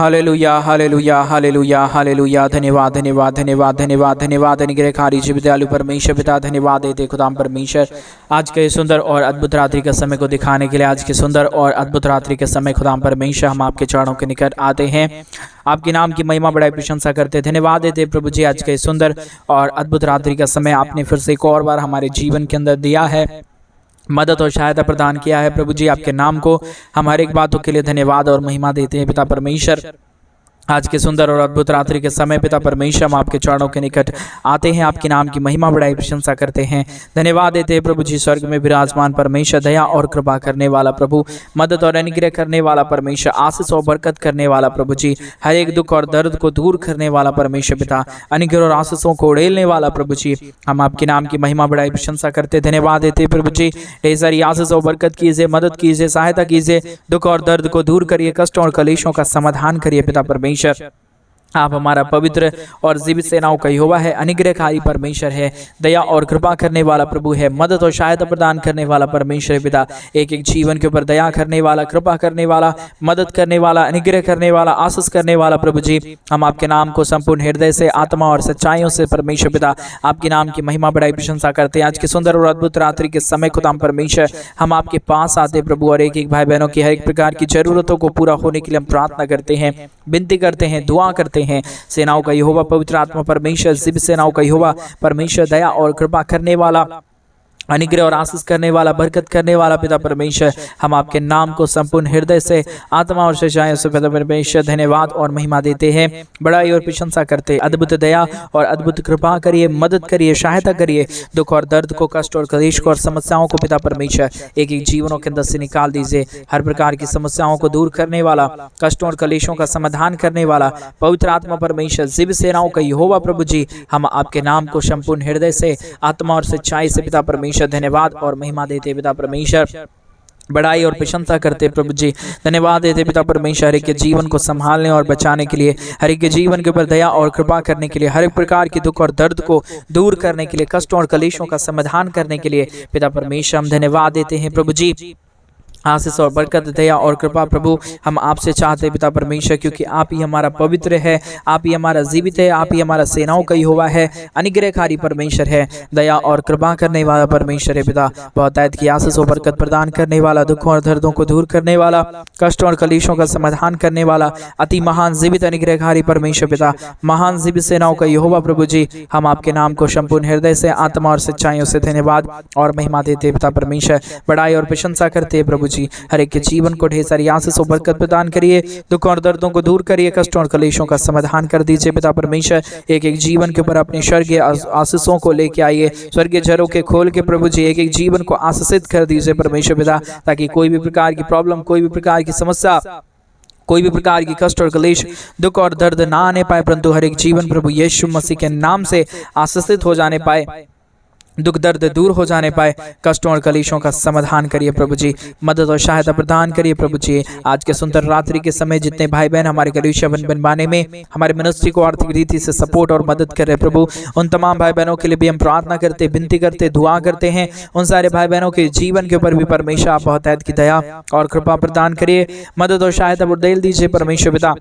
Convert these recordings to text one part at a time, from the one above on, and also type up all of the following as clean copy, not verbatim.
Hallelujah hallelujah hallelujah hallelujah. धन्यवाद धन्यवाद धन्यवाद धन्यवाद धन्यवाद। अनुग्रहकारी विद्यालु परमेश्वर पिता धन्यवाद देते खुदाम परमेश्वर आज के सुंदर और अद्भुत रात्रि के समय को दिखाने के लिए। आज के सुंदर और अद्भुत रात्रि के समय खुदाम परमेश्वर हम आपके चरणों के निकट आते हैं, आपके नाम की महिमा बड़ाई प्रशंसा करते धन्यवाद देते प्रभु जी। आज के सुंदर और अद्भुत रात्रि का समय आपने फिर से एक और बार हमारे जीवन के अंदर दिया है, मदद और सहायता प्रदान किया है प्रभु जी। आपके नाम को हम हर एक बातों के लिए धन्यवाद और महिमा देते हैं पिता परमेश्वर। आज के सुंदर और अद्भुत रात्रि के समय पिता परमेश्वर हम आपके चरणों के निकट आते हैं, आपके नाम की महिमा बड़ाई प्रशंसा करते हैं, धन्यवाद देते हैं प्रभु जी। स्वर्ग में विराजमान परमेश्वर, दया और कृपा करने वाला प्रभु, मदद और अनुग्रह करने वाला परमेश्वर, आशीष और बरकत करने वाला प्रभु जी, हर एक दुख और दर्द को दूर करने वाला परमेश्वर पिता, अनुग्रह और आशीषों को उड़ेलने वाला प्रभु जी, हम आपके नाम की महिमा बड़ाई प्रशंसा करते धन्यवाद देते प्रभु जी। ढेर सारी आशीष और बरकत कीजिए, मदद कीजिए, सहायता कीजिए, दुख और दर्द को दूर करिए, कष्टों और कलेशों का समाधान करिए पिता परमेश्वर। आप हमारा पवित्र और जीवित सेनाओं का यहोवा है, अनुग्रहकारी परमेश्वर है, दया और कृपा करने वाला प्रभु है, मदद और सहायता प्रदान करने वाला परमेश्वर पिता, एक एक जीवन के ऊपर दया करने वाला, कृपा करने वाला, मदद करने वाला, अनुग्रह करने वाला, आशीष करने वाला प्रभु जी। हम आपके नाम को संपूर्ण हृदय से, आत्मा और सच्चाइयों से परमेश्वर पिता आपके नाम की महिमा बड़ाई प्रशंसा करते हैं। आज के सुंदर और अद्भुत रात्रि के समय खुदाम परमेश्वर हम आपके पास आते प्रभु, और एक एक भाई बहनों की हर एक प्रकार की जरूरतों को पूरा होने के लिए हम प्रार्थना करते हैं, विनती करते हैं, दुआ करते हैं। सेनाओं का यहोवा पवित्र आत्मा परमेश्वर, जीवित सेनाओं का यहोवा परमेश्वर, दया और कृपा करने वाला, अनुग्रह और आशीष करने वाला, बरकत करने वाला पिता परमेश्वर, हम आपके नाम को संपूर्ण हृदय से, आत्मा और सच्चाइयों से पिता परमेश्वर धन्यवाद और महिमा देते हैं, बड़ाई और प्रशंसा करते। अद्भुत दया और अद्भुत कृपा करिए, मदद करिए, सहायता करिए, दुख और दर्द को, कष्ट और कलेश को और समस्याओं को पिता परमेश्वर एक एक जीवनों के अंदर से निकाल दीजिए। हर प्रकार की समस्याओं को दूर करने वाला, कष्टों और कलेशों का समाधान करने वाला पवित्र आत्मा परमेश्वर, जीवित सेनाओं का यहोवा प्रभु जी, हम आपके नाम को संपूर्ण हृदय से, आत्मा और सच्चाई से पिता परमेश्वर धन्यवाद और महिमा देते पिता परमेश्वर, बड़ाई और प्रशंसा करते प्रभु जी। धन्यवाद देते पिता परमेश्वर, हर एक के जीवन को संभालने और बचाने के लिए, हर एक के जीवन के ऊपर दया और कृपा करने के लिए, हर एक प्रकार की दुख और दर्द को दूर करने के लिए, कष्टों और कलेशों का समाधान करने के लिए पिता परमेश्वर हम धन्यवाद देते हैं प्रभु जी। आशीष और बरकत, दया और कृपा प्रभु हम आपसे चाहते पिता परमेश्वर, क्योंकि आप ही हमारा पवित्र है, आप ही हमारा जीवित है, आप ही हमारा सेनाओं का यहोवा है, अनुग्रहकारी परमेश्वर है, दया और कृपा करने वाला परमेश्वर है पिता, बहुतायत की आशीष और बरकत प्रदान करने वाला, दुखों और दर्दों को दूर करने वाला, कष्टों और कलेशों का समाधान करने वाला, अति महान जीवित अनुग्रहकारी परमेश्वर पिता, महान जीवित सेनाओं का यहोवा प्रभु जी, हम आपके नाम को संपूर्ण हृदय से, आत्मा और सच्चाइयों से धन्यवाद और महिमा देते पिता परमेश्वर, बड़ाई और प्रशंसा करते प्रभु, हर एक के जीवन को ढेर सारी आशीष और बरकत प्रदान करिए, दुख और दर्दों को दूर करिए, कष्टों और कलेशों का समाधान कर दीजिए पिता परमेश्वर। एक एक जीवन के ऊपर अपने स्वर्गीय आशीषों को लेके आइए, स्वर्गीय झरों के खोल के प्रभु जी एक एक जीवन को आशीषित कर दीजिए परमेश्वर पिता, ताकि कोई भी प्रकार की प्रॉब्लम, कोई भी प्रकार की समस्या, कोई भी प्रकार की कष्ट और कलेश, दुख और दर्द ना आने पाए, परंतु हर एक जीवन प्रभु यीशु मसीह के नाम से आशीषित हो जाने पाए, दुख दर्द दूर हो जाने पाए, कष्टों और कलेशों का समाधान करिए प्रभु जी, मदद और सहायता प्रदान करिए प्रभु जी। आज के सुंदर रात्रि के समय जितने भाई बहन हमारे कलीसिया बनवाने में, हमारे मिनिस्ट्री को आर्थिक रीति से सपोर्ट और मदद कर रहे प्रभु, उन तमाम भाई बहनों के लिए भी हम प्रार्थना करते, विनती करते, दुआ करते हैं। उन सारे भाई बहनों के जीवन के ऊपर भी परमेश्वर आप बहुतायत की दया और कृपा प्रदान करिए, मदद और सहायता उड़ेल दीजिए परमेश्वर पिता,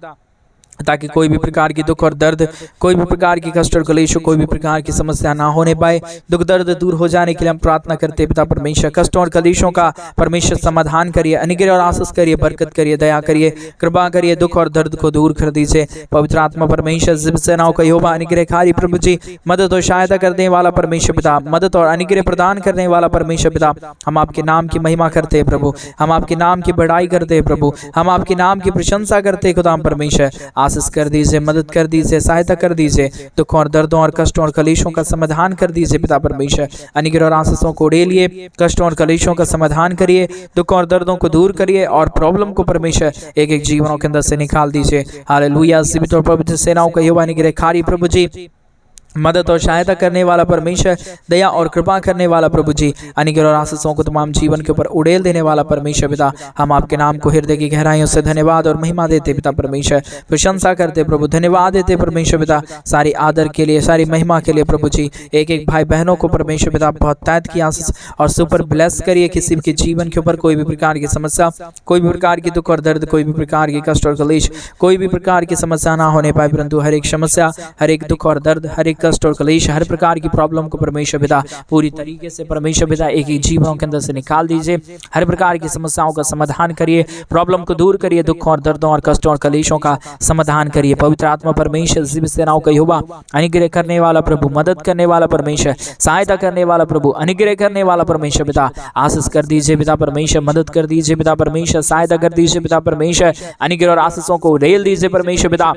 ताकि कोई भी प्रकार की दुख और दर्द, कोई भी प्रकार की कष्ट और कलेश, कोई भी प्रकार की समस्या ना होने पाए, दुख दर्द दूर हो जाने के लिए हम प्रार्थना करते पिता परमेश्वर। कष्टों और कलेशों का परमेश्वर समाधान करिए, अनुग्रह और आशीष करिए, बरकत करिए, दया करिए, कृपा करिए, दुख और दर्द को दूर कर दीजिए पवित्र आत्मा परमेश्वर, जीवित सेनाओं का यहोवा, अनुग्रहकारी प्रभु जी, मदद और सहायता करने वाला परमेश्वर पिता, मदद और अनुग्रह प्रदान करने वाला परमेश्वर पिता, हम आपके नाम की महिमा करते हैं प्रभु, हम आपके नाम की बढ़ाई करते हैं प्रभु, हम आपके नाम की प्रशंसा करते हैं खुदाम परमेश्वर। आशीष कर दीजिए, मदद कर दीजिए, सहायता कर दीजिए, दुखों और दर्दों और कष्टों और कलेशों का समाधान कर दीजिए पिता परमेश्वर, अनुग्रह और आशीषों को उड़ेलिए, कष्टों और कलेशों का समाधान करिए, दुखों और दर्दों को दूर करिए, और प्रॉब्लम को परमेश्वर एक एक जीवनों के अंदर से निकाल दीजिए। हालेलुया। जीवित और पवित्र सेनाओं का यहोवा, अनुग्रहकारी प्रभु जी, मदद और सहायता करने वाला परमेश्वर, दया और कृपा करने वाला प्रभु जी, अनुग्रह और आशीषों को तमाम जीवन के ऊपर उड़ेल देने वाला परमेश्वर पिता, हम आपके नाम को हृदय की गहराइयों से धन्यवाद और महिमा देते पिता परमेश्वर, प्रशंसा करते प्रभु, धन्यवाद देते परमेश्वर पिता, सारी आदर के लिए, सारी महिमा के लिए प्रभु जी। एक एक भाई बहनों को परमेश्वर पिता बहुत तैत की आशीष और सुपर ब्लेस करिए। किसी के जीवन के ऊपर कोई भी प्रकार की समस्या, कोई भी प्रकार की दुख और दर्द, कोई भी प्रकार की कष्ट और कलेश, कोई भी प्रकार की समस्या ना होने पाए, परंतु हर एक समस्या, हर एक दुख और दर्द, हर एक कष्ट और कलेश, हर प्रकार की प्रॉब्लम को परमेश्वर पिता पूरी तरीके से परमेश्वर पिता एक एक जीवों के अंदर से निकाल दीजिए। हर प्रकार की समस्याओं का समाधान करिए, प्रॉब्लम को दूर करिए, दुखों और दर्दों और कष्टों और कलेशों का समाधान करिए। पवित्र आत्मा परमेश्वर, जीवित सेनाओं का यहोवा, अनुग्रह करने वाला प्रभु, मदद करने वाला परमेश्वर, सहायता करने वाला प्रभु, अनुग्रह करने वाला परमेश्वर पिता, आशीष कर दीजिए पिता परमेश्वर, मदद कर दीजिए पिता परमेश्वर, सहायता कर दीजिए पिता परमेश्वर, अनुग्रह और आशीषों को उड़ेल दीजिए परमेश्वर पिता।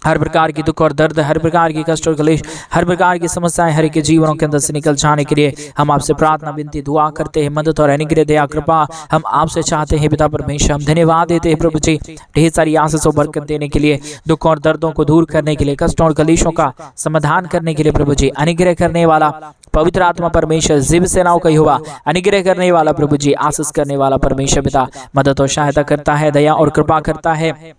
हर प्रकार की दुख और दर्द, हर प्रकार की कष्ट और क्लेश, हर प्रकार की समस्याएं हर एक जीवनों के अंदर से निकल जाने के लिए हम आपसे प्रार्थना, विनती, दुआ करते हैं। मदद और अनुग्रह, दया, कृपा हम आपसे चाहते हैं पिता परमेश्वर। हम धन्यवाद देते हैं प्रभु जी, ढेर सारी आशीष और बरकत देने के लिए, दुख और दर्दों को दूर करने के लिए, कष्टों और कलेशों का समाधान करने के लिए प्रभु जी। अनुग्रह करने वाला पवित्र आत्मा परमेश्वर, जीवित सेनाओं का यहोवा, अनुग्रह करने वाला प्रभु जी, आशीष करने वाला परमेश्वर पिता, मदद और सहायता करता है, दया और कृपा करता है,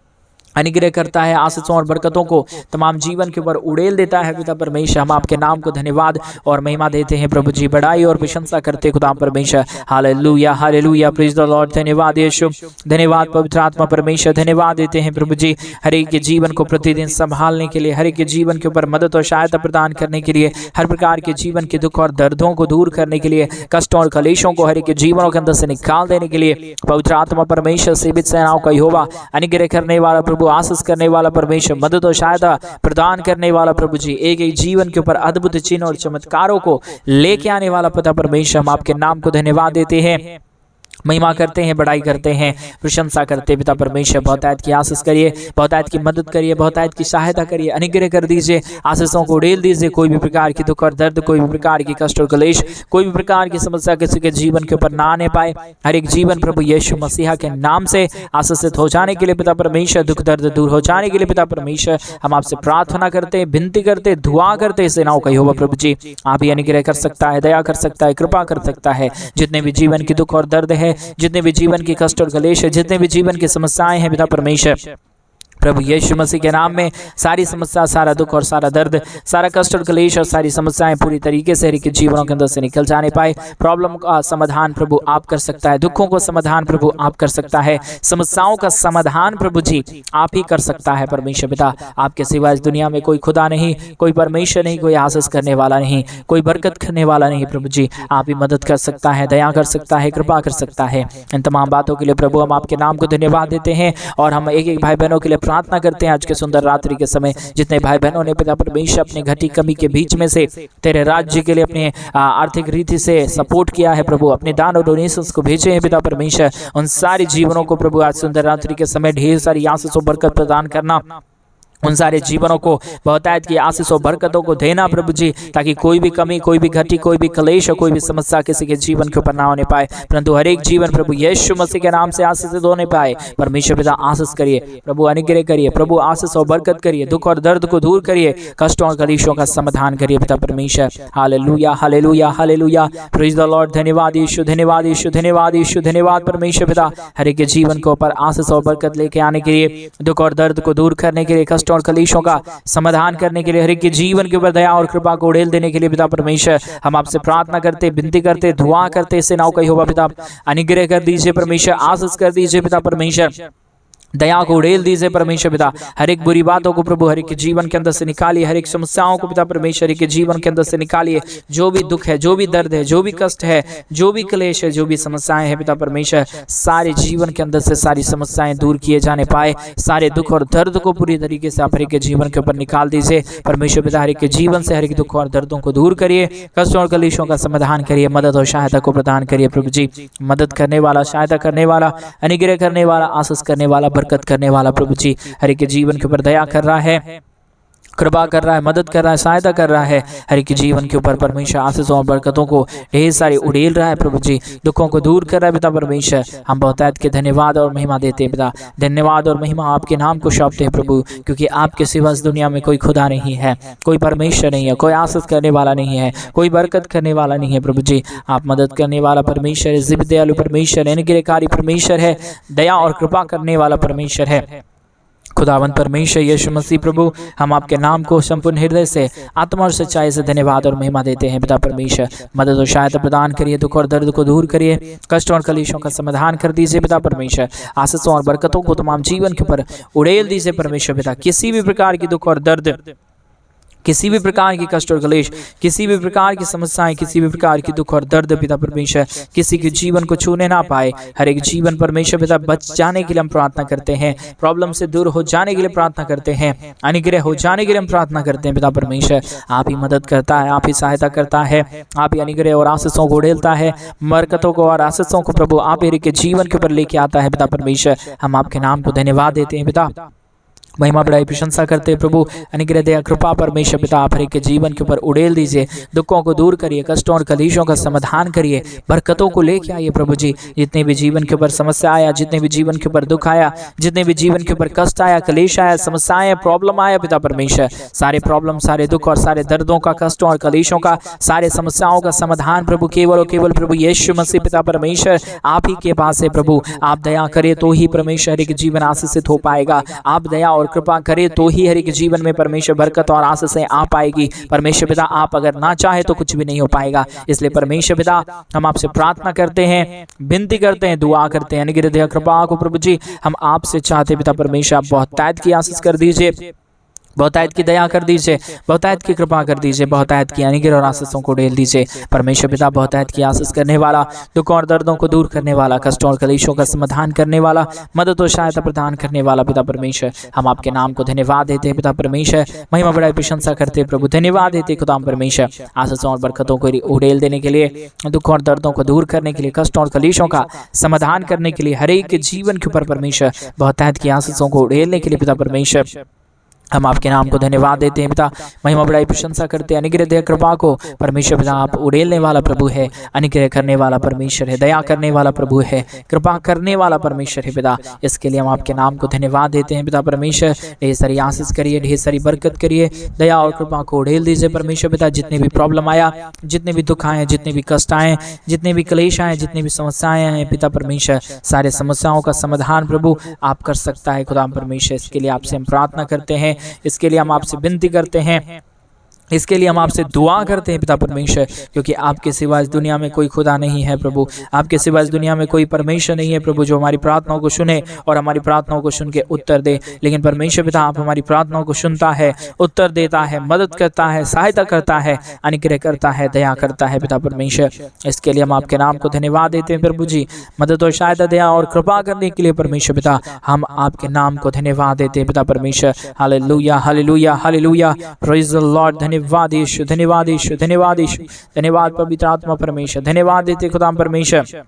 अनुग्रह करता है, आशीषों और बरकतों को तमाम जीवन के ऊपर उड़ेल देता है पिता परमेश्वर। हम आपके नाम को धन्यवाद और महिमा देते हैं प्रभु जी, बड़ाई और प्रशंसा करते खुदा परमेश्वर। Hallelujah, hallelujah, praise the Lord. धन्यवाद यीशु, धन्यवाद पवित्र आत्मा परमेश्वर, धन्यवाद देते हैं प्रभु जी हर एक के जीवन को प्रतिदिन संभालने के लिए, हर एक के जीवन के ऊपर मदद और सहायता प्रदान करने के लिए, हर प्रकार के जीवन के दुख और दर्दों को दूर करने के लिए, कष्टों और कलेशों को हर एक के जीवनों के अंदर से निकाल देने के लिए पवित्र आत्मा परमेश्वर, जीवित सेनाओं का यहोवा, अनुग्रह करने वाला प्रभु, आशीष करने वाला परमेश्वर, मदद और सहायता प्रदान करने वाला प्रभु जी, एक एक जीवन के ऊपर अद्भुत चिन्ह और चमत्कारों को लेके आने वाला पिता परमेश्वर, हम आपके नाम को धन्यवाद देते हैं, महिमा करते हैं, बड़ाई करते हैं, प्रशंसा करते हैं पिता परमेश्वर। बहुतायत की आशीष करिए, बहुतायत की मदद करिए, बहुतायत की सहायता करिए, अनुग्रह कर दीजिए, आशीषों को उड़ेल दीजिए। कोई भी प्रकार की दुख और दर्द, कोई भी प्रकार की कष्ट और क्लेश, कोई भी प्रकार की समस्या किसी के जीवन के ऊपर ना आने पाए। हर एक जीवन प्रभु यीशु मसीहा के नाम से आशीषित हो जाने के लिए पिता परमेश्वर, दुख दर्द दूर हो जाने के लिए पिता परमेश्वर, हम आपसे प्रार्थना करते हैं, विनती करते, दुआ करते। सेनाओं का यहोवा प्रभु जी, आप ही अनुग्रह कर सकता है, दया कर सकता है, कृपा कर सकता है। जितने भी जीवन की दुख और दर्द है, जितने भी जीवन की कष्ट और क्लेश है, जितने भी जीवन की समस्याएं हैं पिता परमेश्वर, प्रभु यीशु मसीह के नाम में सारी समस्या, सारा दुख और सारा दर्द, सारा कष्ट और क्लेश और सारी समस्याएं पूरी तरीके से हर एक जीवनों के अंदर से निकल जाने पाए। प्रॉब्लम का समाधान प्रभु आप कर सकता है, दुखों को समाधान प्रभु आप कर सकता है, समस्याओं का समाधान प्रभु जी आप ही कर सकता है परमेश्वर पिता। आपके सिवा इस दुनिया में कोई खुदा नहीं, कोई परमेश्वर नहीं, कोई आशीष करने वाला नहीं, कोई बरकत करने वाला नहीं। प्रभु जी आप ही मदद कर सकता है, दया कर सकता है, कृपा कर सकता है। इन तमाम बातों के लिए प्रभु हम आपके नाम को धन्यवाद देते हैं और हम एक एक भाई बहनों के लिए प्रार्थना करते हैं आज के सुंदर रात्रि के समय। जितने भाई बहनों ने पिता परमेश्वर अपने घटी कमी के बीच में से तेरे राज्य के लिए अपने आर्थिक रीति से सपोर्ट किया है प्रभु, अपने दान और डोनेशंस को भेजे हैं पिता परमेश्वर, उन सारी जीवनों को प्रभु आज सुंदर रात्रि के समय ढेर सारी आशीष और बरकत प्रदान करना, उन सारे जीवनों को बहुतायत की आशीष और बरकतों को देना प्रभु जी, ताकि कोई भी कमी, कोई भी घटी, कोई भी क्लेश और कोई भी समस्या किसी के जीवन के ऊपर ना होने पाए, परंतु हर एक जीवन प्रभु यीशु मसीह के नाम से आशीषित होने पाए। परमेश्वर पिता आशीष करिए प्रभु, अनुग्रह करिए प्रभु, आशीष और बरकत करिए, दुख और दर्द को दूर करिए, कष्टों और कलेशों का समाधान करिए पिता परमेश्वर। Hallelujah, hallelujah, hallelujah, praise the Lord. धन्यवाद यीशु, धन्यवाद यीशु, धन्यवाद यीशु, धन्यवाद परमेश्वर पिता, हर एक जीवन के ऊपर आशीष और बरकत लेके आने के लिए, दुख और दर्द को दूर करने के लिए, कष्ट और कलेशों का समाधान करने के लिए, हर एक के जीवन के ऊपर दया और कृपा को उड़ेल देने के लिए पिता परमेश्वर हम आपसे प्रार्थना करते, विनती करते, दुआ करते। सेनाओं का यहोवा पिता अनुग्रह कर दीजिए परमेश्वर, आशीष कर दीजिए पिता परमेश्वर, दया को उड़ेल दीजिए परमेश्वर पिता। हर एक बुरी बातों को प्रभु हर एक के जीवन के अंदर से निकालिए, हर एक समस्याओं को पिता परमेश्वर के जीवन के अंदर से निकालिए। जो भी दुख है, जो भी दर्द है, जो भी कष्ट है, जो भी क्लेश है, जो भी समस्याएं हैं पिता परमेश्वर, सारे जीवन के अंदर से सारी समस्याएं दूर किए जाने पाए। सारे दुख और दर्द को पूरी तरीके से आप हर एक के जीवन के ऊपर निकाल दीजिए परमेश्वर पिता। हर एक के जीवन से हर एक दुख और दर्दों को दूर करिए, कष्टों और क्लेशों का समाधान करिए, मदद और सहायता को प्रदान करिए प्रभु जी। मदद करने वाला, सहायता करने वाला, अनुग्रह करने वाला, आशीष करने वाला, बरकत करने वाला प्रभु जी हर एक के जीवन के ऊपर दया कर रहा है, कृपा कर रहा है, मदद कर रहा है, सहायता कर रहा है। हर एक जीवन के ऊपर परमेश्वर आशीषों और बरकतों को ढेर सारी उड़ेल रहा है प्रभु जी, दुखों को दूर कर रहा है पिता परमेश्वर। हम बहुतायत के धन्यवाद और महिमा देते हैं पिता, धन्यवाद और महिमा आपके नाम को सौंपते हैं प्रभु, क्योंकि आपके सिवा इस दुनिया में कोई खुदा नहीं है, कोई परमेश्वर नहीं है, कोई आशीष करने वाला नहीं है, कोई बरकत करने वाला नहीं है प्रभु जी। आप मदद करने वाला परमेश्वर है, जिब दयालु परमेश्वर है, अनुग्रहकारी परमेश्वर है, दया और कृपा करने वाला परमेश्वर है। खुदावंत परमेश्वर यीशु मसीह प्रभु, हम आपके नाम को संपूर्ण हृदय से, आत्मा और सच्चाई से धन्यवाद और महिमा देते हैं पिता परमेश्वर। मदद और सहायता प्रदान करिए, दुख और दर्द को दूर करिए, कष्ट और कलेशों का समाधान कर दीजिए पिता परमेश्वर। आशीषों और बरकतों को तमाम जीवन के ऊपर उड़ेल दीजिए परमेश्वर पिता। किसी भी प्रकार की दुख और दर्द, किसी भी प्रकार की कष्ट और कलेश, किसी भी प्रकार की समस्याएं, किसी भी प्रकार की दुख और दर्द पिता परमेश्वर किसी के जीवन को छूने ना पाए। हर एक जीवन परमेश्वर पिता बच जाने के लिए हम प्रार्थना करते हैं, प्रॉब्लम से दूर हो जाने के लिए प्रार्थना करते हैं, अनुग्रह हो जाने के लिए हम प्रार्थना करते हैं पिता परमेश्वर। आप ही मदद करता है, आप ही सहायता करता है, आप ही अनुग्रह और आशीषों को उड़ेलता है, बरकतों को और आशीषों को प्रभु आप ही के जीवन के ऊपर लेके आता है पिता परमेश्वर। हम आपके नाम को धन्यवाद देते हैं पिता, महिमा बड़ाई प्रशंसा करते हैं प्रभु। अनुग्रह दया कृपा परमेश्वर पिता आप हर एक के जीवन के ऊपर उड़ेल दीजिए, दुखों को दूर करिए, कष्टों और कलेशों का समाधान करिए, बरकतों को लेके आइए प्रभु जी। जितने भी जीवन के ऊपर समस्या आया, जितने भी जीवन के ऊपर दुख आया, जितने भी जीवन के ऊपर कष्ट आया, कलेश आया, समस्याएं, प्रॉब्लम आया पिता परमेश्वर, सारे प्रॉब्लम, सारे दुख और सारे दर्दों का, कष्टों और कलेशों का, सारे समस्याओं का समाधान प्रभु केवल और केवल प्रभु यीशु मसीह पिता परमेश्वर आप ही के पास है प्रभु। आप दया करे तो ही परमेश्वर हर एक जीवन आशीषित हो पाएगा, आप दया और कृपा करे तो ही हर एक जीवन में परमेश्वर बरकत और आशीषें आ पाएगी। परमेश्वर पिता आप अगर ना चाहे तो कुछ भी नहीं हो पाएगा। इसलिए परमेश्वर पिता हम आपसे प्रार्थना करते हैं, विनती करते हैं, दुआ करते हैं, अनुग्रह दया कृपा को प्रभु जी हम आपसे चाहते पिता परमेश्वर आप बहुतायत की आशीष कर दीजिए, बहुतायत की दया कर दीजिए, बहुतायत की कृपा कर दीजिए, बहुतायत की अनुग्रह और आशीषों को ढेल दीजिए परमेश्वर पिता। बहुतायत की आशीष करने वाला, दुख और दर्दों को दूर करने वाला, कष्टों और कलेशों का समाधान करने वाला, मदद और सहायता प्रदान करने वाला पिता परमेश्वर हम आपके नाम को धन्यवाद देते हैं पिता परमेश्वर। महिमा बड़ाई प्रशंसा करते हैं प्रभु, धन्यवाद देते हैं खुदा परमेश्वर आशीषों और बरकतों को उड़ेल देने के लिए, दुख और दर्दों को दूर करने के लिए, कष्टों और कलेशों का समाधान करने के लिए, हर एक के जीवन के ऊपर परमेश्वर बहुतायत की आशीषों को उड़ेलने के लिए पिता परमेश्वर हम आपके नाम को धन्यवाद देते हैं पिता। महिमा बड़ाई प्रशंसा करते हैं, अनुग्रह दया कृपा को परमेश्वर पिता आप उड़ेलने वाला प्रभु है, अनुग्रह करने वाला परमेश्वर है, दया करने वाला प्रभु है, कृपा करने वाला परमेश्वर है पिता। इसके लिए हम आपके नाम को धन्यवाद देते हैं पिता परमेश्वर। ढेर सारी आशीष करिए, ढेर सारी बरकत करिए, दया और कृपा को उड़ेल दीजिए परमेश्वर पिता। जितने भी प्रॉब्लम आया, जितने भी दुख आए, जितने भी कष्ट आए, जितने भी क्लेश आए, जितने भी समस्याएं आए पिता परमेश्वर, सारे समस्याओं का समाधान प्रभु आप कर सकता है खुदा परमेश्वर। इसके लिए आपसे हम प्रार्थना करते हैं, इसके लिए हम आपसे विनती करते हैं, इसके लिए हम आपसे दुआ करते हैं पिता परमेश्वर, क्योंकि आपके सिवा इस दुनिया में कोई खुदा नहीं है प्रभु, आपके सिवा इस दुनिया में कोई परमेश्वर नहीं है प्रभु जो हमारी प्रार्थनाओं को सुने और हमारी प्रार्थनाओं को सुन के उत्तर दे। लेकिन परमेश्वर पिता आप हमारी प्रार्थनाओं को सुनता है, उत्तर देता है, मदद करता है, सहायता करता है, अनुग्रह करता है, दया करता है पिता परमेश्वर। इसके लिए हम आपके नाम को धन्यवाद देते हैं प्रभु जी। मदद और सहायता, दया और कृपा करने के लिए परमेश्वर पिता हम आपके नाम को धन्यवाद देते हैं पिता परमेश्वर। Hallelujah hallelujah hallelujah, praise the Lord. धन्यवाद यीशु, धन्यवाद यीशु, धन्यवाद यीशु, धन्यवाद पवित्र आत्मा परमेश्वर, धन्यवाद देते खुदा परमेश्वर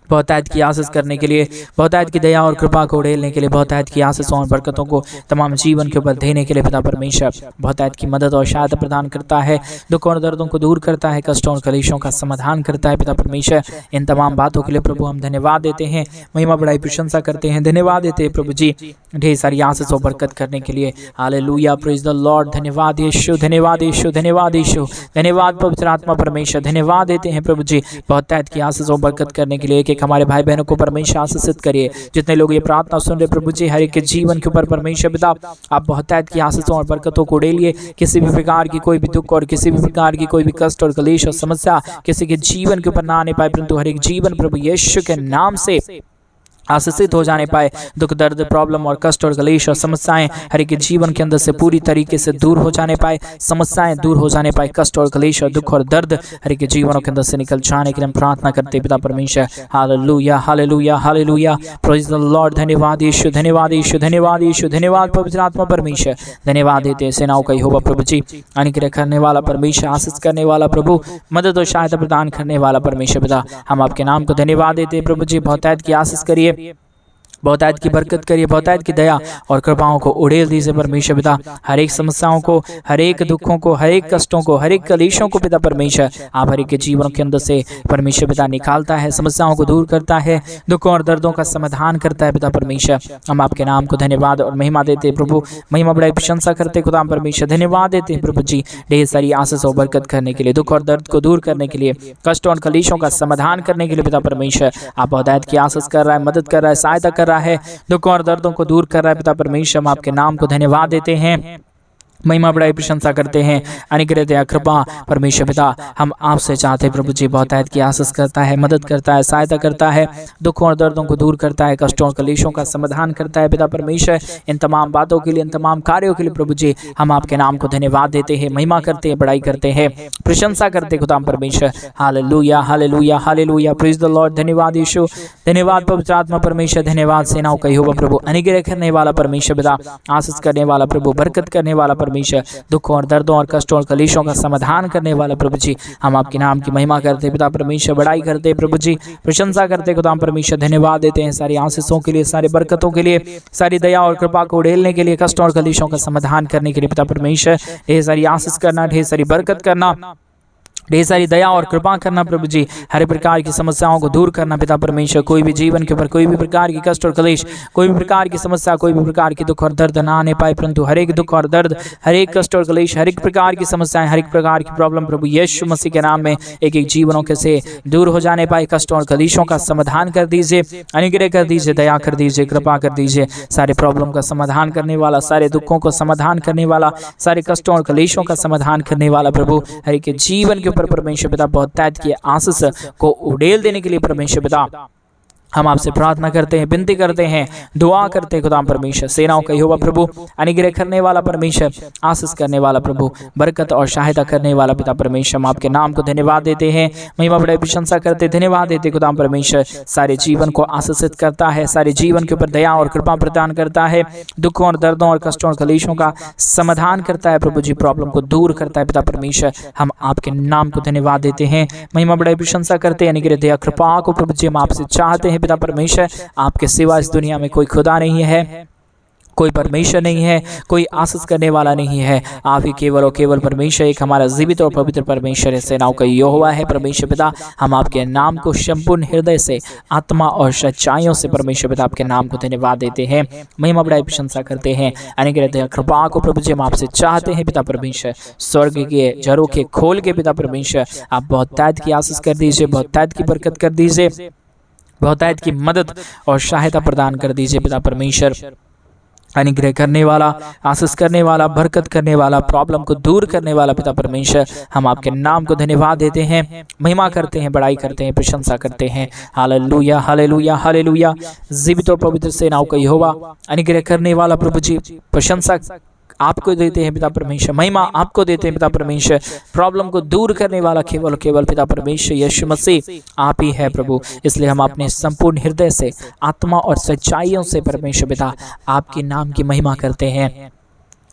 बहुतायत की आशीष करने के लिए, बहुतायत की दया और कृपा को उड़ेलने के लिए, बहुतायत की आशीषों और बरकतों को तमाम जीवन के ऊपर देने के लिए पिता परमेश्वर बहुतायत की मदद और सहायता प्रदान करता है, दुख और दर्दों को दूर करता है, कष्टों और कलेशों का समाधान करता है पिता परमेश्वर। इन तमाम बातों के लिए प्रभु हम धन्यवाद देते हैं, महिमा बड़ाई प्रशंसा करते हैं, धन्यवाद देते हैं प्रभु जी ढेर सारी आशीष और बरकत करने के लिए। Hallelujah, praise the Lord. धन्यवाद यीशु, धन्यवाद यीशु, धन्यवाद यीशु, धन्यवाद पवित्र आत्मा परमेश्वर। धन्यवाद देते हैं प्रभु जी बहुतायत की आशीष और बरकत करने के लिए। एक हमारे भाई बहनों को परमेश्वर आशीषित करिए, जितने लोग ये प्रार्थना सुन रहे प्रभु जी हर एक के जीवन के ऊपर परमेश्वर पिता आप बहुतायत की आशीषों और बरकतों को उड़ेलिए। किसी भी प्रकार की कोई भी दुख और किसी भी प्रकार की कोई भी कष्ट और कलेश और समस्या किसी के जीवन के ऊपर ना आने पाए, परंतु हर एक जीवन प्रभु यीशु के नाम से आशीषित हो जाने पाए। दुख दर्द प्रॉब्लम और कष्ट और कलेश और समस्याएं हर एक जीवन के अंदर से पूरी तरीके से दूर हो जाने पाए, समस्याएं दूर हो जाने पाए, कष्ट और कलेश और दुख और दर्द हर एक जीवनों के अंदर से निकल जाने के लिए हम प्रार्थना करते पिता परमेश्वर। Hallelujah hallelujah hallelujah, praise the Lord. धन्यवाद यीशु, धन्यवाद यीशु, धन्यवाद यीशु, धन्यवाद पवित्र आत्मा परमेश्वर। धन्यवाद देते हैं सेनाओं का यहोवा प्रभु जी, अनुग्रह करने वाला परमेश्वर, आशीष करने वाला प्रभु, मदद और सहायता प्रदान करने वाला परमेश्वर पिता हम आपके नाम को धन्यवाद देते हैं प्रभु जी। बहुतायत की आशीष करिए, बहुतायत की बरकत करिए, बहुतायत की दया और कृपाओं को उड़ेल दीजिए परमेश्वर पिता। हर एक समस्याओं को, हर एक दुखों को, हर एक कष्टों को, हर एक कलेशों को पिता परमेश्वर आप हर एक के जीवन के अंदर से परमेश्वर पिता निकालता है, समस्याओं को दूर करता है, दुखों और दर्दों का समाधान करता है पिता परमेश्वर। हम आपके नाम को धन्यवाद और महिमा देते हैं प्रभु, महिमा बड़ाई प्रशंसा करते खुदा परमेश्वर, धन्यवाद देते हैं प्रभु जी ढेर सारी आशीष और बरकत करने के लिए, दुख और दर्द को दूर करने के लिए, कष्टों और कलेशों का समाधान करने के लिए पिता परमेश्वर आप बहुतायत की आशीष कर रहा है, मदद कर रहा है, सहायता कर रहा है, दुखों और दर्दों को दूर कर रहा है पिता परमेश्वर। हम आपके नाम को धन्यवाद देते हैं, महिमा बड़ाई प्रशंसा करते हैं। अनुग्रह दया कृपा परमेश्वर पिता हम आपसे चाहते हैं प्रभु जी, बहुतायत की आशीष करता है, मदद करता है, सहायता करता है, दुखों और दर्दों को दूर करता है, कष्टों और कलेशों का समाधान करता है पिता परमेश्वर। इन तमाम बातों के लिए, इन तमाम कार्यों के लिए प्रभु जी हम आपके नाम को धन्यवाद देते हैं, महिमा करते हैं, बड़ाई करते हैं, प्रशंसा करते खुदा परमेश्वर। Hallelujah hallelujah hallelujah, praise the Lord. धन्यवाद यीशु, धन्यवाद पवित्र आत्मा परमेश्वर, धन्यवाद सेनाओं का यहोवा प्रभु, अनुग्रह करने वाला परमेश्वर पिता, आशीष करने वाला प्रभु, बरकत करने वाला परमेश्वर, दुखों और दर्दों और कष्टों और कलेशों का समाधान करने वाला प्रभु जी हम आपके नाम की महिमा करते पिता परमेश्वर, बड़ाई करते प्रभु जी, प्रशंसा करते खुदा परमेश्वर, धन्यवाद देते हैं सारी आशीषों के लिए, सारी बरकतों के लिए, सारी दया और कृपा को उड़ेलने के लिए, कष्टों और कलेशों का समाधान करने के लिए पिता परमेश्वर। ढेर सारी आशीष करना, ढेर सारी बरकत करना, ढेर सारी दया और कृपा करना प्रभु जी, हर प्रकार की समस्याओं को दूर करना पिता परमेश्वर। कोई भी जीवन के ऊपर कोई भी प्रकार की कष्ट और कलेश, कोई भी प्रकार की समस्या, कोई भी प्रकार की दुख और दर्द ना आने पाए, परंतु हर एक दुख और दर्द, हर एक कष्ट और कलेश, हर एक प्रकार की समस्याएं, हर एक प्रकार की प्रॉब्लम प्रभु यीशु मसीह के नाम में एक एक जीवनों के से दूर हो जाने पाए, कष्टों और कलेशों का समाधान कर दीजिए, अनुग्रह कर दीजिए, दया कर दीजिए, कृपा कर दीजिए, सारे प्रॉब्लम का समाधान करने वाला, सारे दुखों को समाधान करने वाला, सारे कष्टों और कलेशों का समाधान करने वाला प्रभु हर एक जीवन के ऊपर परमेश्वर पिता बहुतायत की आशीष को उड़ेल देने के लिए परमेश्वर पिता हम आपसे प्रार्थना करते हैं, विनती करते हैं, दुआ करते हैं खुदा परमेश्वर। सेनाओं का यहोवा प्रभु, अनुग्रह करने वाला परमेश्वर, आशीष करने वाला प्रभु, बरकत और सहायता करने वाला पिता परमेश्वर, हम आपके नाम को धन्यवाद देते हैं, महिमा बड़ाई प्रशंसा करते, धन्यवाद देते खुदा परमेश्वर। सारे जीवन को आशीषित करता है, सारे जीवन के ऊपर दया और कृपा प्रदान करता है, दुखों और दर्दों और कष्टों और कलेशों का समाधान करता है प्रभु जी, प्रॉब्लम को दूर करता है पिता परमेश्वर। हम आपके नाम को धन्यवाद देते हैं, महिमा बड़ाई प्रशंसा करते हैं, अनुग्रह दया कृपा को प्रभु जी हम आपसे चाहते हैं पिता परमेश्वर। आपके सिवा इस दुनिया में कोई खुदा नहीं है, कोई परमेश्वर नहीं है, कोई आशीष करने वाला नहीं है, आप ही केवल और केवल परमेश्वर, एक हमारा जीवित और पवित्र परमेश्वर है, सेनाओं का यहोवा है परमेश्वर पिता। हम आपके नाम को संपूर्ण हृदय से, आत्मा और सच्चाइयों से परमेश्वर पिता आपके नाम को धन्यवाद देते हैं, महिमा बड़ाई प्रशंसा करते हैं, अनुग्रह कृपा को प्रभु जी हम आपसे चाहते हैं पिता परमेश्वर। स्वर्ग के झरोखे खोल के पिता परमेश्वर आप बहुतायत की आशीष कर दीजिए, बहुतायत की बरकत कर दीजिए, बहुतायत की मदद और सहायता प्रदान कर दीजिए पिता परमेश्वर। अनुग्रह करने वाला, आशीष करने वाला, बरकत करने वाला, प्रॉब्लम को दूर करने वाला पिता परमेश्वर, हम आपके नाम को धन्यवाद देते हैं, महिमा करते हैं, बड़ाई करते हैं, प्रशंसा करते हैं। हालेलुया हालेलुया हालेलुया, जीवित और पवित्र सेनाओं का यहोवा, अनुग्रह करने वाला प्रभु जी, प्रशंसा आपको देते हैं पिता परमेश्वर, महिमा आपको देते हैं पिता परमेश्वर। प्रॉब्लम को दूर करने वाला केवल केवल पिता परमेश्वर यीशु मसीह आप ही है प्रभु। इसलिए हम अपने संपूर्ण हृदय से, आत्मा और सच्चाइयों से परमेश्वर पिता आपके नाम की महिमा करते हैं,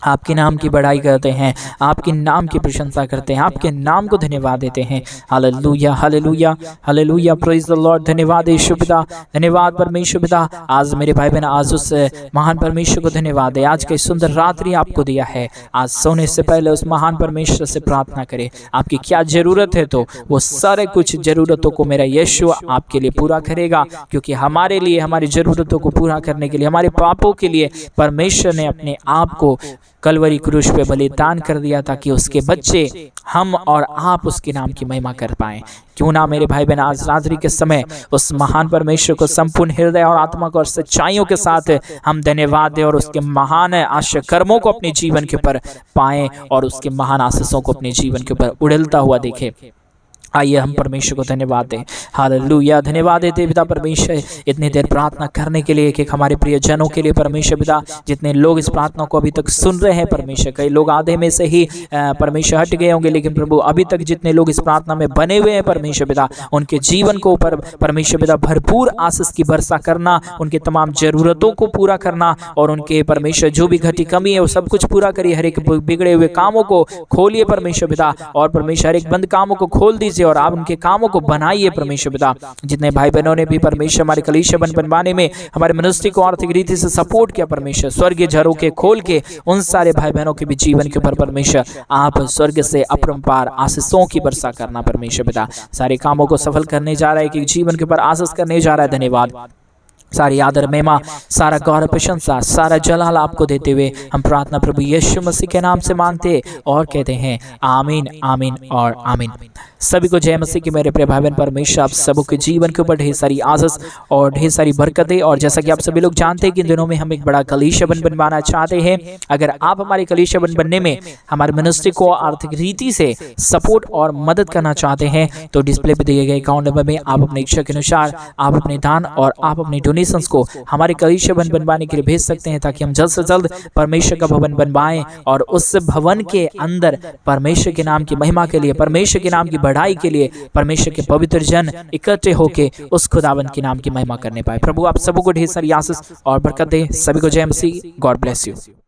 आपके नाम की बड़ाई करते हैं, आपके नाम की प्रशंसा करते हैं, आपके नाम को धन्यवाद देते हैं। Hallelujah hallelujah hallelujah, praise the Lord. धन्यवाद यीशु पिता, धन्यवाद परमेश्वर पिता। आज मेरे भाई बहन आज उस महान परमेश्वर को धन्यवाद है, आज की सुंदर रात्रि आपको दिया है। आज सोने से पहले उस महान परमेश्वर से प्रार्थना करें, आपकी क्या जरूरत है तो वो सारे कुछ जरूरतों को मेरा यीशु आपके लिए पूरा करेगा, क्योंकि हमारे लिए, हमारी जरूरतों को पूरा करने के लिए, हमारे पापों के लिए परमेश्वर ने अपने आप को कलवरी क्रूस पे बलिदान कर दिया, ताकि उसके बच्चे हम और आप उसके नाम की महिमा कर पाएं। क्यों ना मेरे भाई बहन आज रात्रि के समय उस महान परमेश्वर को संपूर्ण हृदय और आत्मा को और सच्चाइयों के साथ हम धन्यवाद दें और उसके महान आश्चर्य कर्मों को अपने जीवन के ऊपर पाएं और उसके महान आशीषों को अपने जीवन के ऊपर उड़लता हुआ देखें। आइए हम परमेश्वर को धन्यवाद दें। हालेलुया, धन्यवाद देते पिता परमेश्वर इतनी देर प्रार्थना करने के लिए, कि हमारे प्रिय जनों के लिए परमेश्वर पिता, जितने लोग इस प्रार्थना को अभी तक सुन रहे हैं परमेश्वर, कई लोग आधे में से ही परमेश्वर हट गए होंगे, लेकिन प्रभु अभी तक जितने लोग इस प्रार्थना में बने हुए हैं परमेश्वर पिता, उनके जीवन को ऊपर परमेश्वर पिता भरपूर आशीष की वर्षा करना, उनके तमाम जरूरतों को पूरा करना और उनके परमेश्वर जो भी घटी कमी है वो सब कुछ पूरा करिए। हर एक बिगड़े हुए कामों को खोलिए परमेश्वर पिता, और परमेश्वर हर एक बंद कामों को खोल दीजिए कीजिए और आप उनके कामों को बनाइए परमेश्वर पिता। जितने भाई बहनों ने भी परमेश्वर हमारे कलीसिया बनवाने में हमारे मिनिस्ट्री को आर्थिक रीति से सपोर्ट किया परमेश्वर, स्वर्गीय झरोखे खोल के उन सारे भाई बहनों के भी जीवन के ऊपर परमेश्वर आप स्वर्ग से अपरंपार आशीषों की वर्षा करना परमेश्वर पिता। सारे कामों को सफल करने जा रहा है कि जीवन के ऊपर आशीष करने जा रहा है। धन्यवाद। सारी आदर महिमा, सारा गौरव प्रशंसा, सारा जलाल आपको देते हुए हम प्रार्थना प्रभु यीशु मसीह के नाम से मांगते और कहते हैं आमीन, आमीन और आमीन। सभी को जय मसीह की मेरे प्रिय भाई बहन। परमेश्वर आप सबों के जीवन के ऊपर ढेर सारी आशीष और ढेर सारी बरकतें। और जैसा कि आप सभी लोग जानते हैं कि इन दिनों में हम एक बड़ा कलीसिया बनवाना चाहते हैं। अगर आप हमारे कलीसिया बनने में हमारे मिनिस्ट्री को आर्थिक रीति से सपोर्ट और मदद करना चाहते हैं तो डिस्प्ले पे दिए गए अकाउंट नंबर में आप अपने इच्छा के अनुसार आप अपने दान और आप अपने डोनेशंस को हमारे कलीसिया बनवाने के लिए भेज सकते हैं, ताकि हम जल्द से जल्द परमेश्वर का भवन बनवाएं और उस भवन के अंदर परमेश्वर के नाम की महिमा के लिए, परमेश्वर के नाम की बढ़ाई के लिए परमेश्वर के पवित्र जन इकट्ठे होके उस खुदावन के नाम की महिमा करने पाए। प्रभु आप सबको ढेर सारी आशीष और बरकत दे। सभी को जय मसीह। God bless you.